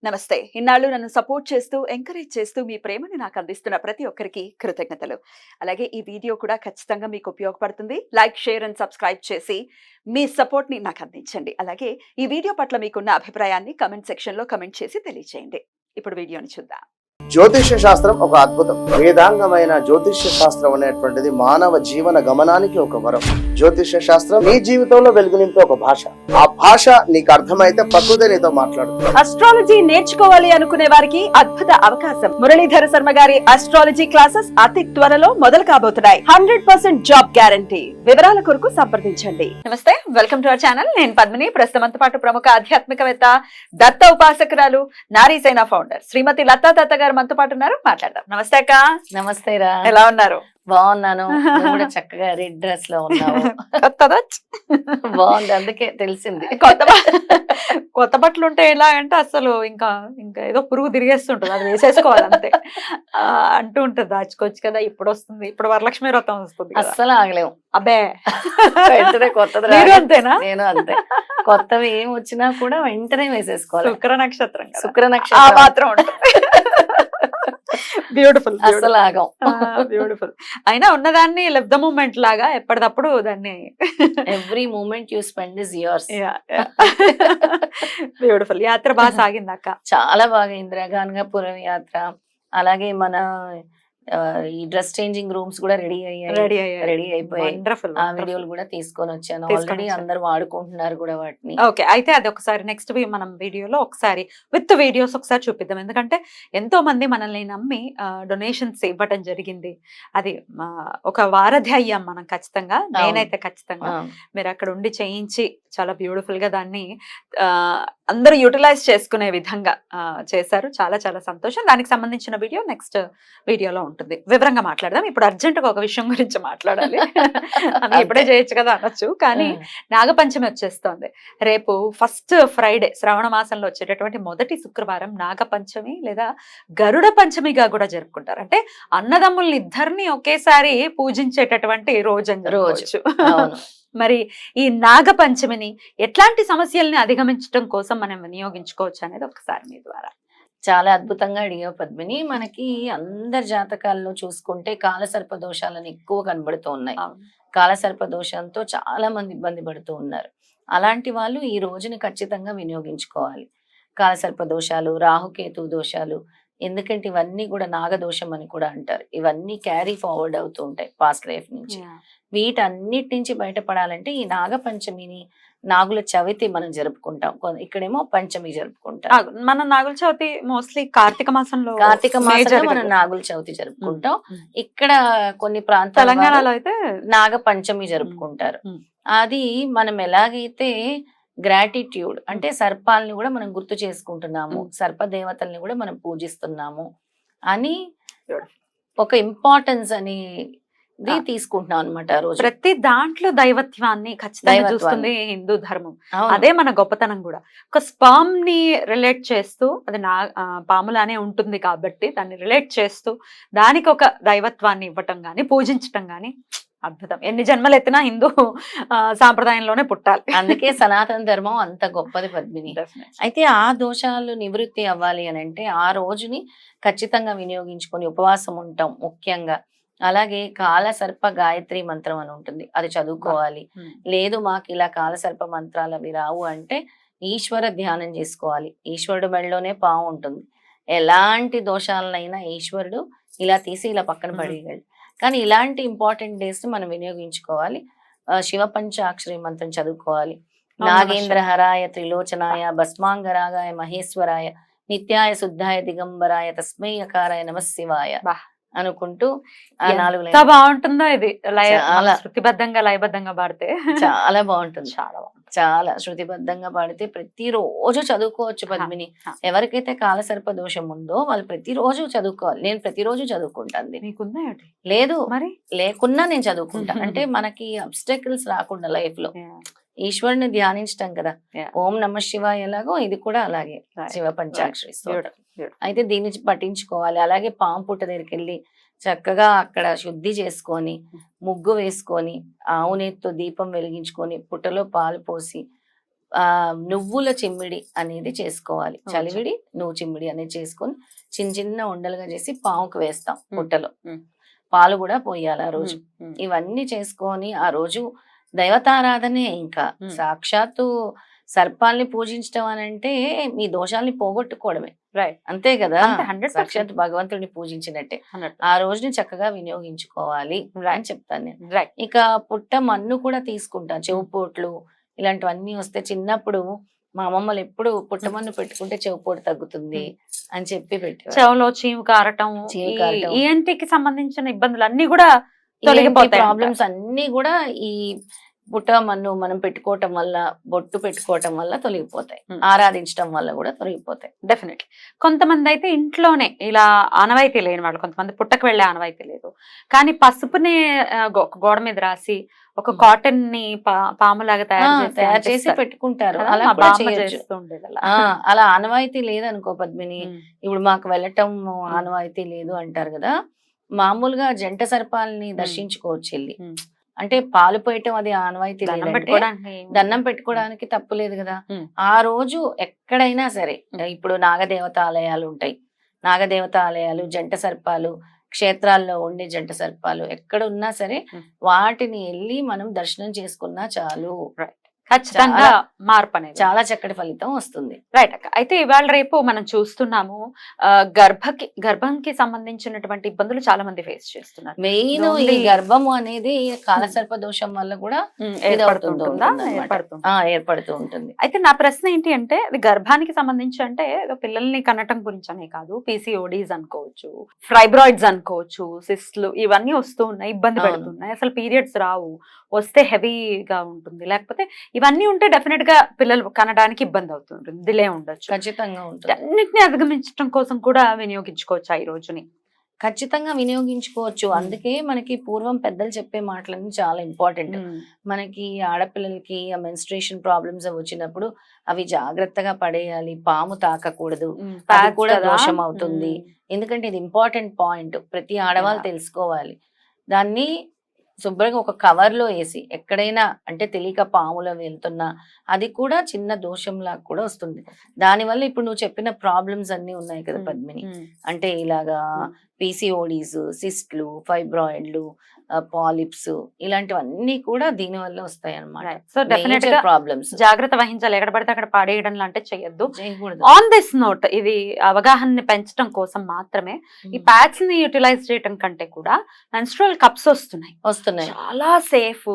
నమస్తే. ఇన్నాళ్ళు నన్ను సపోర్ట్ చేస్తూ, ఎంకరేజ్ చేస్తూ మీ ప్రేమని నాకు అందిస్తున్న ప్రతి ఒక్కరికి కృతజ్ఞతలు. అలాగే ఈ వీడియో కూడా ఖచ్చితంగా మీకు ఉపయోగపడుతుంది. లైక్, షేర్ అండ్ సబ్స్క్రైబ్ చేసి మీ సపోర్ట్‌ని నాకు అందించండి. అలాగే ఈ వీడియో పట్ల మీకున్న అభిప్రాయాన్ని కామెంట్ సెక్షన్‌లో కామెంట్ చేసి తెలియజేయండి. ఇప్పుడు వీడియోని చూద్దాం. జ్యోతిష్య శాస్త్రం ఒక అద్భుతం. వేదాంగమైన జ్యోతిష్య శాస్త్రం అనేటువంటిది మానవ జీవన గమనానికి ఒక వరం. జ్యోతిష్య శాస్త్రం నీ జీవితంలో వెలుగు నింపే ఒక భాష. ఆ భాష నీకు అర్థమైతే ప్రకృతి నీతో మాట్లాడుతుంది. అస్ట్రాలజీ నేర్చుకోవాలి అనుకునే వారికి అద్భుత అవకాశం. మురళీధర శర్మ గారి అస్ట్రాలజీ క్లాసెస్ అతి త్వరలో మొదలు కాబోతున్నాయి. 100% జాబ్ గ్యారంటీ. వివరాల కొరకు సంప్రదించండి. నమస్తే, వెల్కమ్ టు అవర్ ఛానల్. నేను పద్మిని. ప్రస్తుతంతో పాటు ప్రముఖ ఆధ్యాత్మికవేత్త, దత్త ఉపాసకురాలు, నారీసేన ఫౌండర్ శ్రీమతి లతా దత్త గారు మనతో పాటు ఉన్నారు. మాట్లాడదాం. నమస్తే అక్క. నమస్తే రా. ఎలా ఉన్నారు? బాగున్నాను. నువ్వు కూడా చక్కగా రెడ్ డ్రెస్ లో ఉన్నావు. కొత్తదా? బాగుంది, అందుకే తెలిసింది. కొత్త బట్టలు ఉంటే ఎలా అంటే అసలు ఇంకా ఇంకా ఏదో పురుగు తిరిగేస్తుంటది, అది వేసేసుకోవాలి అంతే అంటూ ఉంటది. దాచుకోవచ్చు కదా, ఇప్పుడు వస్తుంది, ఇప్పుడు వరలక్ష్మి వ్రతం వస్తుంది, అస్సలు ఆగలేము. అబ్బే వెంటనే కొత్తది. మీరు అంతేనా? నేను అంతే. కొత్తవి ఏం వచ్చినా కూడా వెంటనే వేసేసుకోవాలి. శుక్ర నక్షత్రం, శుక్ర నక్షత్రం మాత్రం ఉంటుంది. బ్యూటిఫుల్, అసలు ఆగం. బ్యూటిఫుల్. అయినా ఉన్నదాన్ని లివ్ ద మూమెంట్ లాగా ఎప్పటికప్పుడు దాన్ని every moment you spend is yours. Beautiful. యాత్ర బాగా సాగింది అక్క? చాలా బాగా. ఇందిరాగానపురం యాత్ర, అలాగే మన ఈ డ్రెస్ చేంజింగ్ రూమ్స్ కూడా రెడీ అయిపోయాయి. ఆ వీడియోలు కూడా తీసుకొని వచ్చాను. ఆల్రెడీ అందరూ వాడుకుంటున్నారు కూడా వాటిని. ఓకే, అయితే అది ఒకసారి నెక్స్ట్ మనం వీడియోలో ఒకసారి విత్ వీడియోస్ ఒకసారి చూపిద్దాం. ఎందుకంటే ఎంతో మంది మనల్ని నమ్మి డొనేషన్స్ ఇవ్వటం జరిగింది. అది ఒక వారధి అయ్యాం మనం ఖచ్చితంగా. నేనైతే ఖచ్చితంగా మీరు అక్కడ ఉండి చేయించి చాలా బ్యూటిఫుల్ గా దాన్ని అందరూ యూటిలైజ్ చేసుకునే విధంగా చేశారు. చాలా చాలా సంతోషం. దానికి సంబంధించిన వీడియో నెక్స్ట్ వీడియోలో ఉంటుంది. వివరంగా మాట్లాడదాం. ఇప్పుడు అర్జెంట్ గా ఒక విషయం గురించి మాట్లాడాలి. అది ఇప్పుడే చేయొచ్చు కదా అనొచ్చు, కానీ నాగపంచమి వచ్చేస్తోంది. రేపు ఫస్ట్ ఫ్రైడే, శ్రావణ మాసంలో వచ్చేటటువంటి మొదటి శుక్రవారం నాగపంచమి లేదా గరుడ పంచమిగా కూడా జరుపుకుంటారు. అంటే అన్నదమ్ముల్ని ఇద్దరిని ఒకేసారి పూజించేటటువంటి రోజు అని చెప్పవచ్చు. మరి ఈ నాగపంచమిని ఎట్లాంటి సమస్యల్ని అధిగమించడం కోసం మనం వినియోగించుకోవచ్చు అనేది ఒకసారి మీ ద్వారా. చాలా అద్భుతంగా అడిగావు పద్మిని. మనకి అందరి జాతకాల్లో చూసుకుంటే కాలసర్ప దోషాలను ఎక్కువ కనబడుతూ ఉన్నాయి. కాలసర్ప దోషంతో చాలా మంది ఇబ్బంది పడుతూ ఉన్నారు. అలాంటి వాళ్ళు ఈ రోజుని ఖచ్చితంగా వినియోగించుకోవాలి. కాలసర్ప దోషాలు, రాహుకేతు దోషాలు, ఎందుకంటే ఇవన్నీ కూడా నాగదోషం అని కూడా అంటారు. ఇవన్నీ క్యారీ ఫార్వర్డ్ అవుతూ ఉంటాయి పాస్ట్ లైఫ్ నుంచి. వీటన్నిటి నుంచి బయటపడాలంటే ఈ నాగపంచమిని, నాగుల చవితి మనం జరుపుకుంటాం. ఇక్కడేమో పంచమి జరుపుకుంటాం. మన నాగుల చవితి మోస్ట్లీ కార్తీక మాసంలో మనం నాగుల చవితి జరుపుకుంటాం. ఇక్కడ కొన్ని ప్రాంతాలు తెలంగాణలో అయితే నాగపంచమి జరుపుకుంటారు. అది మనం ఎలాగైతే గ్రాటిట్యూడ్ అంటే సర్పాలని కూడా మనం గుర్తు చేసుకుంటున్నాము, సర్ప దేవతల్ని కూడా మనం పూజిస్తున్నాము అని ఒక ఇంపార్టెన్స్ అని తీసుకుంటున్నాం అనమాట. రోజు ప్రతి దాంట్లో దైవత్వాన్ని ఖచ్చితంగా చూస్తుంది హిందూ ధర్మం. అదే మన గొప్పతనం కూడా. ఒక స్పర్మ్ ని రిలేట్ చేస్తూ, అది పాములానే ఉంటుంది కాబట్టి దాన్ని రిలేట్ చేస్తూ దానికి ఒక దైవత్వాన్ని ఇవ్వటం గాని, పూజించటం గాని అద్భుతం. ఎన్ని జన్మలు ఎత్తినా హిందూ సాంప్రదాయంలోనే పుట్టాలి. అందుకే సనాతన ధర్మం అంత గొప్పది పద్మిని. అయితే ఆ దోషాలు నివృత్తి అవ్వాలి అని అంటే ఆ రోజుని ఖచ్చితంగా వినియోగించుకొని ఉపవాసం ఉంటాం ముఖ్యంగా. అలాగే కాలసర్ప గాయత్రి మంత్రం అని ఉంటుంది, అది చదువుకోవాలి. లేదు మాకు ఇలా కాలసర్ప మంత్రాలు అవి రావు అంటే ఈశ్వర ధ్యానం చేసుకోవాలి. ఈశ్వరుడు మెడలోనే పాము ఉంటుంది. ఎలాంటి దోషాలనైనా ఈశ్వరుడు ఇలా తీసి ఇలా పక్కన పడేయగలడు. కానీ ఇలాంటి ఇంపార్టెంట్ డేస్ మనం వినియోగించుకోవాలి. శివ పంచాక్షరి మంత్రం చదువుకోవాలి. నాగేంద్రహరాయ త్రిలోచనాయ భస్మాంగరాగాయ మహేశ్వరాయ నిత్యాయ శుద్ధాయ దిగంబరాయ తస్మై అకారాయ నమః శివాయ అనుకుంటూ బాగుంటుందో ఇది శృతిబద్ధంగా లయబద్ధంగా పాడితే చాలా బాగుంటుంది. చాలా శృతిబద్ధంగా పాడితే ప్రతిరోజు చదువుకోవచ్చు పద్మిని. ఎవరికైతే కాలసర్ప దోషం ఉందో వాళ్ళు ప్రతిరోజు చదువుకోవాలి. నేను ప్రతిరోజు చదువుకుంటాను. మీకుందా? లేదు, మరి లేకున్నా నేను చదువుకుంటాను. అంటే మనకి అబ్స్టకిల్స్ రాకుండా లైఫ్ లో ఈశ్వరుని ధ్యానించటం కదా. ఓం నమ శివాయ ఎలాగో ఇది కూడా అలాగే శివ పంచాక్షరి స్తోత్రం. అయితే దీన్ని పఠించుకోవాలి. అలాగే పాము పుట్ట దగ్గరికి వెళ్ళి చక్కగా అక్కడ శుద్ధి చేసుకొని ముగ్గు వేసుకొని ఆవు నేతితో దీపం వెలిగించుకొని పుట్టలో పాలు పోసి నువ్వుల చిమ్మిడి అనేది చేసుకోవాలి. ఓ, చలివిడి నువ్వు చిమ్మిడి అనేది చేసుకొని చిన్న చిన్న ఉండలుగా చేసి పావుకు వేస్తాం పుట్టలో. పాలు కూడా పోయాలి ఆ రోజు. ఇవన్నీ చేసుకొని ఆ రోజు దైవతారాధనే. ఇంకా సాక్షాత్తు సర్పాల్ని పూజించడం అని అంటే మీ దోషాల్ని పోగొట్టుకోవడమే. రైట్. అంతే కదా, అంతే, 100%. సాక్షాత్ భగవంతుడిని పూజించినట్టే. ఆ రోజుని చక్కగా వినియోగించుకోవాలి అని చెప్తాను నేను. రైట్. ఇక పుట్ట మన్ను కూడా తీసుకుంటాను. చెవుపోట్లు ఇలాంటివన్నీ వస్తే చిన్నప్పుడు మా అమ్మమ్మలు ఎప్పుడు పుట్టమన్ను పెట్టుకుంటే చెవుపోటు తగ్గుతుంది అని చెప్పి పెట్టేవారు. చెవులో చీము కారటం, చీము కారటం. ఈఎన్టీకి సంబంధించిన ఇబ్బందులు అన్ని కూడా తొలగిపోతాయి. ప్రాబ్లమ్స్ అన్ని కూడా ఈ పుట్ట మన్ను మనం పెట్టుకోవటం వల్ల, బొట్టు పెట్టుకోవటం వల్ల తొలగిపోతాయి. ఆరాధించడం వల్ల కూడా తొలగిపోతాయి. డెఫినెట్లీ. కొంతమంది అయితే ఇంట్లోనే ఇలా ఆనవాయితీ లేని వాళ్ళు, కొంతమంది పుట్టకు వెళ్ళే ఆనవాయితీ లేదు, కానీ పసుపుని గోడ మీద రాసి ఒక కాటన్ ని పాములాగా తయారు చేసి పెట్టుకుంటారు. అలా కూడా చేయొచ్చు. అలా ఆనవాయితీ లేదనుకో పద్మిని, ఇప్పుడు మాకు వెళ్ళటం ఆనవాయితీ లేదు అంటారు కదా, మామూలుగా జంట సర్పాలని దర్శించుకోవచ్చు వెళ్ళి. అంటే పాలు పోయటం అది ఆనవాయితీ లేదంటే దండం పెట్టుకోవడానికి తప్పు లేదు కదా. ఆ రోజు ఎక్కడైనా సరే, ఇప్పుడు నాగదేవత ఆలయాలు ఉంటాయి, నాగదేవత ఆలయాలు, జంట సర్పాలు, క్షేత్రాల్లో ఉండే జంట సర్పాలు ఎక్కడ ఉన్నా సరే వాటిని వెళ్ళి మనం దర్శనం చేసుకున్నా చాలు. ఖచ్చితంగా మార్పు అనేది చాలా చక్కటి ఫలితం వస్తుంది. రైట్ అక్క. అయితే ఇవాళ రేపు మనం చూస్తున్నాము, గర్భంకి సంబంధించినటువంటి ఇబ్బందులు చాలా మంది ఫేస్ చేస్తున్నారు. మెయిన్ ఈ గర్భము అనేది కాలసర్ప దోషం వల్ల కూడా ఏర్పడుతూ ఉంటుంది. అయితే నా ప్రశ్న ఏంటి అంటే, అది గర్భానికి సంబంధించి అంటే పిల్లల్ని కనటం గురించి అనే కాదు, పీసీఓడీస్ అనుకోవచ్చు, ఫైబ్రాయిడ్స్ అనుకోవచ్చు, సిస్ట్లు ఇవన్నీ వస్తూ ఉన్నాయి, ఇబ్బంది పెడుతున్నాయి, అసలు పీరియడ్స్ రావు, వస్తే హెవీగా ఉంటుంది, లేకపోతే ఇవన్నీ ఉంటే డెఫినెట్ గా పిల్లలు కనడానికి ఇబ్బంది అవుతుంటుంది, డిలే ఉండొచ్చు. ఖచ్చితంగా ఉంటుంది. అన్నిటిని అధిగమించడం కోసం కూడా వినియోగించుకోవచ్చు ఈ రోజుని. ఖచ్చితంగా వినియోగించుకోవచ్చు. అందుకే మనకి పూర్వం పెద్దలు చెప్పే మాటలన్నీ చాలా ఇంపార్టెంట్. మనకి ఆడపిల్లలకి ఆ మెన్స్ట్రుయేషన్ ప్రాబ్లమ్స్ వచ్చినప్పుడు అవి జాగ్రత్తగా పడేయాలి, పాము తాకకూడదు, అది కూడా దోషం అవుతుంది. ఎందుకంటే ఇది ఇంపార్టెంట్ పాయింట్, ప్రతి ఆడవాళ్ళు తెలుసుకోవాలి. దాన్ని శుభ్రంగా ఒక కవర్ లో వేసి ఎక్కడైనా, అంటే తెలియక పాములో వెళ్తున్నా అది కూడా చిన్న దోషంలా కూడా వస్తుంది. దానివల్ల ఇప్పుడు నువ్వు చెప్పిన ప్రాబ్లమ్స్ అన్ని ఉన్నాయి కదా పద్మిని, అంటే ఇలాగా పీసీఓడీస్, సిస్ట్లు, ఫైబ్రాయిడ్లు, పాలిప్స్, ఇలాంటివన్నీ కూడా దీని వల్ల వస్తాయి అన్నమాట. సో డెఫినెట్ గా ప్రాబ్లమ్స్ జాగ్రత్త వహించాలి, ఎక్కడ పడితే అక్కడ పాడేయడం లాంటి చేయొద్దు. ఆన్ దిస్ నోట్, ఇది అవగాహనని పెంచడం కోసం మాత్రమే ఈ ప్యాడ్స్ ని యూటిలైజ్ చేయడం కంటే కూడా మెన్స్ట్రువల్ కప్స్ వస్తున్నాయి, చాలా సేఫ్,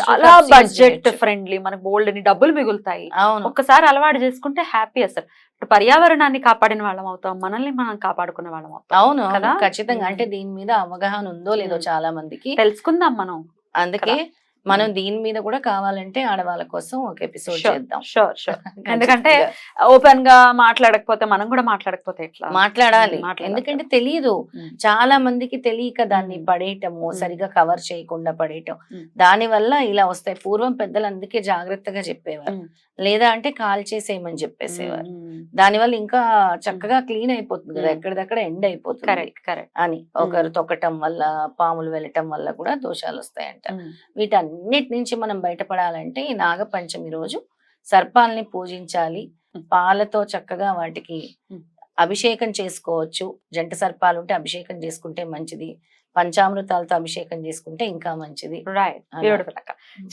చాలా బడ్జెట్ ఫ్రెండ్లీ, మనకు బోల్డ్ అని డబ్బులు మిగులుతాయి. ఒక్కసారి అలవాటు చేసుకుంటే హ్యాపీ. అసలు పర్యావరణాన్ని కాపాడిన వాళ్ళం అవుతాం, మనల్ని మనం కాపాడుకునే వాళ్ళం అవుతాం. అవును కదా, ఖచ్చితంగా. అంటే దీని మీద అవగాహన ఉందో లేదో చాలా మందికి తెలుసుకుందాం మనం. అందుకే మనం దీని మీద కూడా కావాలంటే ఆడవాళ్ళ కోసం ఒక ఎపిసోడ్ చేద్దాం. Sure sure. ఎందుకంటే ఓపెన్ గా మాట్లాడకపోతే, మనం కూడా మాట్లాడకపోతే ఎట్లా? మాట్లాడాలి. ఎందుకంటే తెలియదు, చాలా మందికి తెలియక దాన్ని పడేయటము, సరిగా కవర్ చేయకుండా పడేయటం, దాని వల్ల ఇలా వస్తాయి. పూర్వం పెద్దలు అందుకే జాగ్రత్తగా చెప్పేవారు, లేదా అంటే కాల్ చేసేయమని చెప్పేసేవారు. దానివల్ల ఇంకా చక్కగా క్లీన్ అయిపోతుంది కదా, ఎక్కడిదక్కడ ఎండ్ అయిపోతుంది అని. ఒకరు తొక్కటం వల్ల, పాములు వెళ్ళటం వల్ల కూడా దోషాలు వస్తాయంట. వీటన్నిటి నుంచి మనం బయటపడాలంటే ఈ నాగపంచమి రోజు సర్పాలని పూజించాలి. పాలతో చక్కగా వాటికి అభిషేకం చేసుకోవచ్చు. జంట సర్పాలు ఉంటే అభిషేకం చేసుకుంటే మంచిది, పంచామృతాలతో అభిషేకం చేసుకుంటే ఇంకా మంచిది.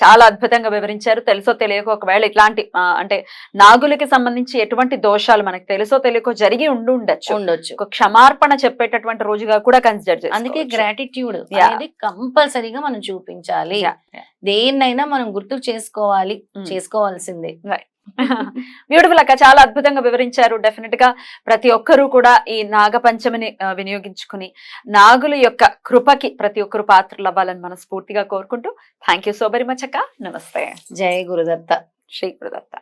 చాలా అద్భుతంగా వివరించారు. తెలుసో తెలియకో ఒకవేళ ఇట్లాంటి అంటే నాగులకి సంబంధించి ఎటువంటి దోషాలు మనకి తెలుసో తెలియకో జరిగి ఉండొచ్చు, ఒక క్షమార్పణ చెప్పేటటువంటి రోజుగా కూడా కన్సిడర్ చేయాలి. అందుకే గ్రాటిట్యూడ్ అనేది కంపల్సరీగా మనం చూపించాలి. దేన్నైనా మనం గుర్తు చేసుకోవాల్సిందే. బ్యూటిఫుల్ అక్క, చాలా అద్భుతంగా వివరించారు. డెఫినెట్ గా ప్రతి ఒక్కరూ కూడా ఈ నాగపంచమిని వినియోగించుకుని నాగుల యొక్క కృపకి ప్రతి ఒక్కరు పాత్రలు అవ్వాలని మనస్ఫూర్తిగా కోరుకుంటూ thank you so very much అక్క. నమస్తే. జై గురుదత్త. శ్రీ గురుదత్త.